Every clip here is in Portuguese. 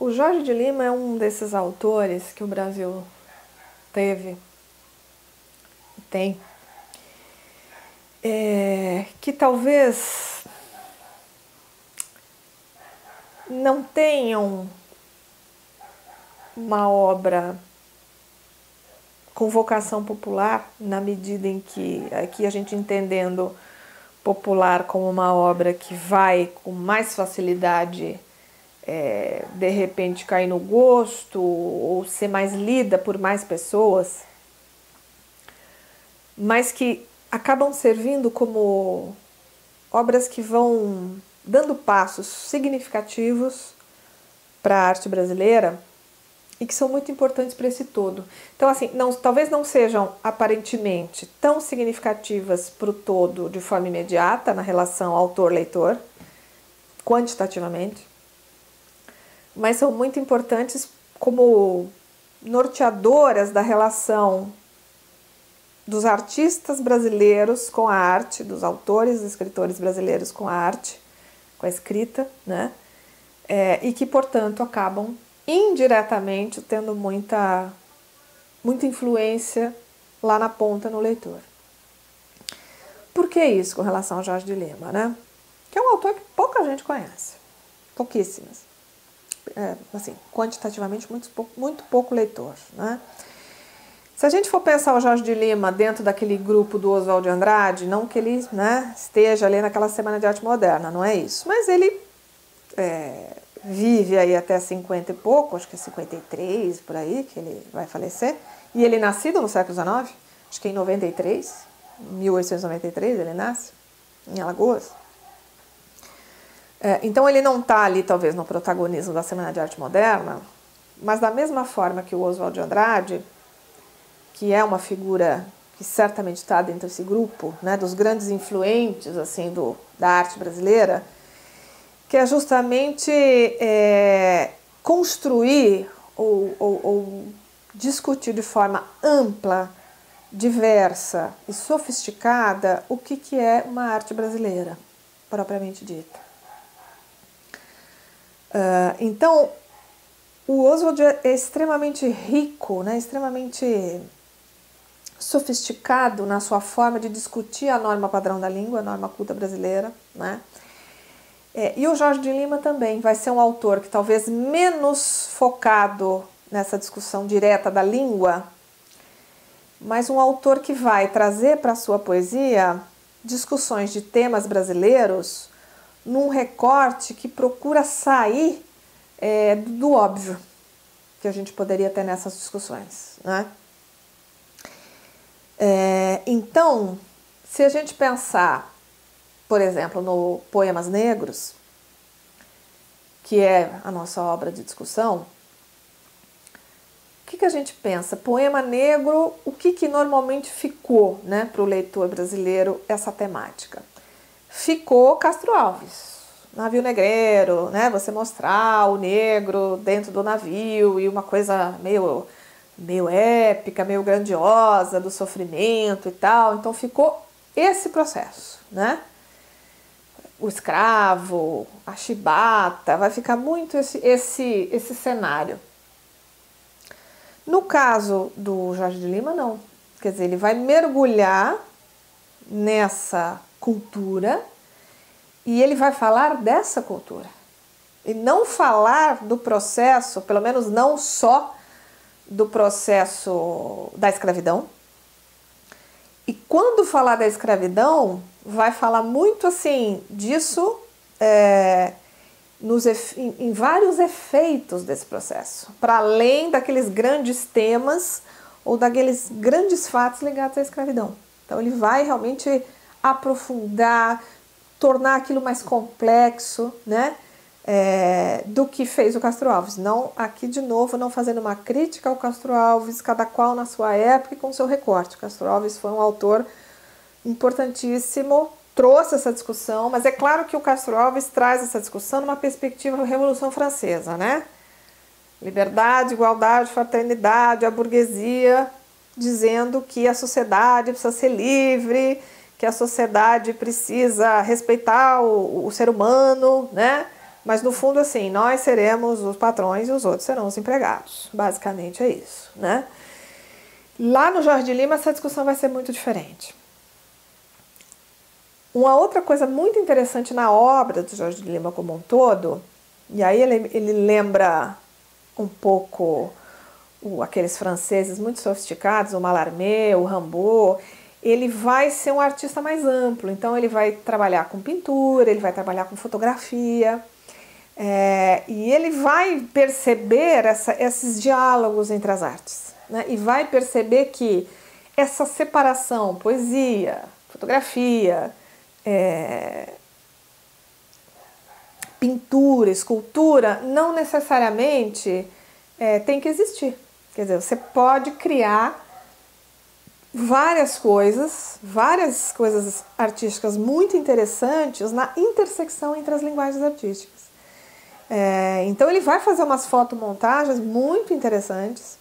O Jorge de Lima é um desses autores que o Brasil teve e tem, que talvez não tenham uma obra com vocação popular, na medida em que, aqui a gente entendendo popular como uma obra que vai com mais facilidade de repente cair no gosto ou ser mais lida por mais pessoas, mas que acabam servindo como obras que vão dando passos significativos para a arte brasileira e que são muito importantes para esse todo. Então, assim, talvez não sejam aparentemente tão significativas para o todo de forma imediata, na relação autor-leitor, quantitativamente, mas são muito importantes como norteadoras da relação dos artistas brasileiros com a arte, dos autores e escritores brasileiros com a arte, com a escrita, né? E que, portanto, acabam indiretamente tendo muita influência lá na ponta no leitor. Por que isso com relação ao Jorge de Lima, né? Que é um autor que pouca gente conhece, pouquíssimas. Assim, quantitativamente muito pouco leitor, né? Se a gente for pensar o Jorge de Lima dentro daquele grupo do Oswald de Andrade, não que ele, né, esteja ali naquela Semana de Arte Moderna, não é isso, mas ele vive aí até 50 e pouco, acho que é 53, por aí, que ele vai falecer, e ele é nascido no século XIX, acho que em 93, 1893 ele nasce, em Alagoas. Então ele não está ali talvez no protagonismo da Semana de Arte Moderna, mas da mesma forma que o Oswald de Andrade, que é uma figura que certamente está dentro desse grupo, né, dos grandes influentes assim, da arte brasileira, que é justamente construir ou discutir de forma ampla, diversa e sofisticada o que é uma arte brasileira, propriamente dita. Então, o Oswald é extremamente rico, né, extremamente sofisticado na sua forma de discutir a norma padrão da língua, a norma culta brasileira, né? E o Jorge de Lima também vai ser um autor que talvez menos focado nessa discussão direta da língua, mas um autor que vai trazer para a sua poesia discussões de temas brasileiros num recorte que procura sair do óbvio que a gente poderia ter nessas discussões, né? Então, se a gente pensar, por exemplo, no Poemas Negros, que é a nossa obra de discussão, o que a gente pensa? Poema negro, o que normalmente ficou, né, para o leitor brasileiro essa temática? Ficou Castro Alves, navio negreiro, né, você mostrar o negro dentro do navio e uma coisa meio épica, meio grandiosa, do sofrimento e tal. Então ficou esse processo, né? O escravo, a chibata, vai ficar muito esse cenário. No caso do Jorge de Lima, não. Quer dizer, ele vai mergulhar nessa cultura e ele vai falar dessa cultura. E não falar do processo, pelo menos não só do processo da escravidão. E quando falar da escravidão, vai falar muito assim disso em vários efeitos desse processo, para além daqueles grandes temas ou daqueles grandes fatos ligados à escravidão. Então ele vai realmente aprofundar, tornar aquilo mais complexo, né? Do que fez o Castro Alves. Não, aqui de novo, não fazendo uma crítica ao Castro Alves, cada qual na sua época e com seu recorte. O Castro Alves foi um autor importantíssimo, trouxe essa discussão, mas é claro que o Castro Alves traz essa discussão numa perspectiva da Revolução Francesa, né? Liberdade, igualdade, fraternidade, a burguesia dizendo que a sociedade precisa ser livre, que a sociedade precisa respeitar o ser humano, né? Mas no fundo, assim, nós seremos os patrões e os outros serão os empregados. Basicamente é isso, né? Lá no Jorge de Lima essa discussão vai ser muito diferente. Uma outra coisa muito interessante na obra do Jorge de Lima como um todo, e aí ele lembra um pouco aqueles franceses muito sofisticados, o Mallarmé, o Rimbaud. Ele vai ser um artista mais amplo, então ele vai trabalhar com pintura, ele vai trabalhar com fotografia, e ele vai perceber esses diálogos entre as artes, né? E vai perceber que essa separação, poesia, fotografia, pintura, escultura, não necessariamente tem que existir. Quer dizer, você pode criar várias coisas artísticas muito interessantes na intersecção entre as linguagens artísticas. Então ele vai fazer umas fotomontagens muito interessantes,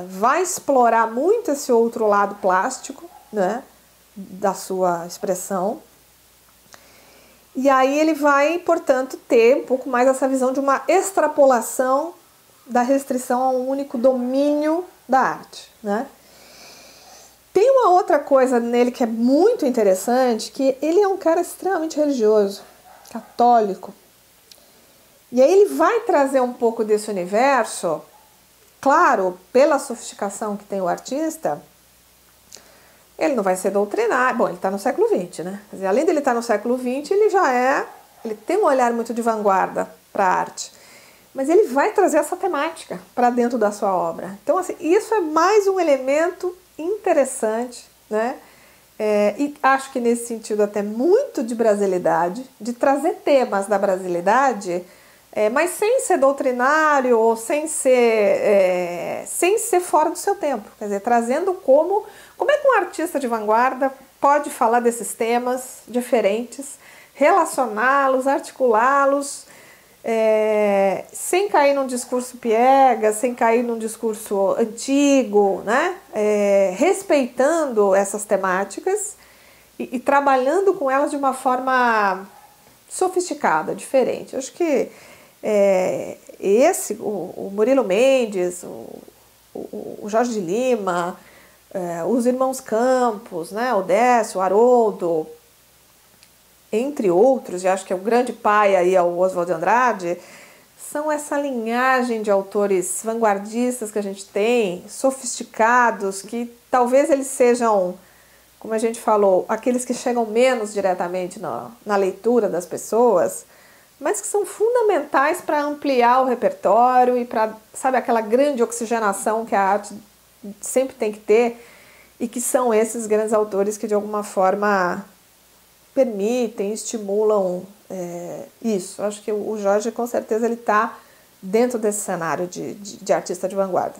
vai explorar muito esse outro lado plástico, né, da sua expressão. E aí ele vai, portanto, ter um pouco mais essa visão de uma extrapolação da restrição a um único domínio da arte, né? Tem uma outra coisa nele que é muito interessante, que ele é um cara extremamente religioso, católico. E aí ele vai trazer um pouco desse universo, claro, pela sofisticação que tem o artista, ele não vai ser doutrinário. Bom, ele está no século XX, né? Quer dizer, além dele estar no século XX, ele tem um olhar muito de vanguarda para a arte. Mas ele vai trazer essa temática para dentro da sua obra. Então, assim, isso é mais um elemento interessante, né? E acho que nesse sentido até muito de brasilidade, de trazer temas da brasilidade, mas sem ser doutrinário ou sem ser fora do seu tempo. Quer dizer, trazendo como é que um artista de vanguarda pode falar desses temas diferentes, relacioná-los, articulá-los, sem cair num discurso piegas, sem cair num discurso antigo, né? Respeitando essas temáticas e trabalhando com elas de uma forma sofisticada, diferente. Eu acho que o Murilo Mendes, o Jorge de Lima, os irmãos Campos, né? O Décio, o Haroldo, entre outros, e acho que é o grande pai aí é o Oswald de Andrade, são essa linhagem de autores vanguardistas que a gente tem, sofisticados, que talvez eles sejam, como a gente falou, aqueles que chegam menos diretamente na leitura das pessoas, mas que são fundamentais para ampliar o repertório e para, sabe, aquela grande oxigenação que a arte sempre tem que ter, e que são esses grandes autores que de alguma forma permitem, estimulam isso. Acho que o Jorge, com certeza, ele está dentro desse cenário de artista de vanguarda.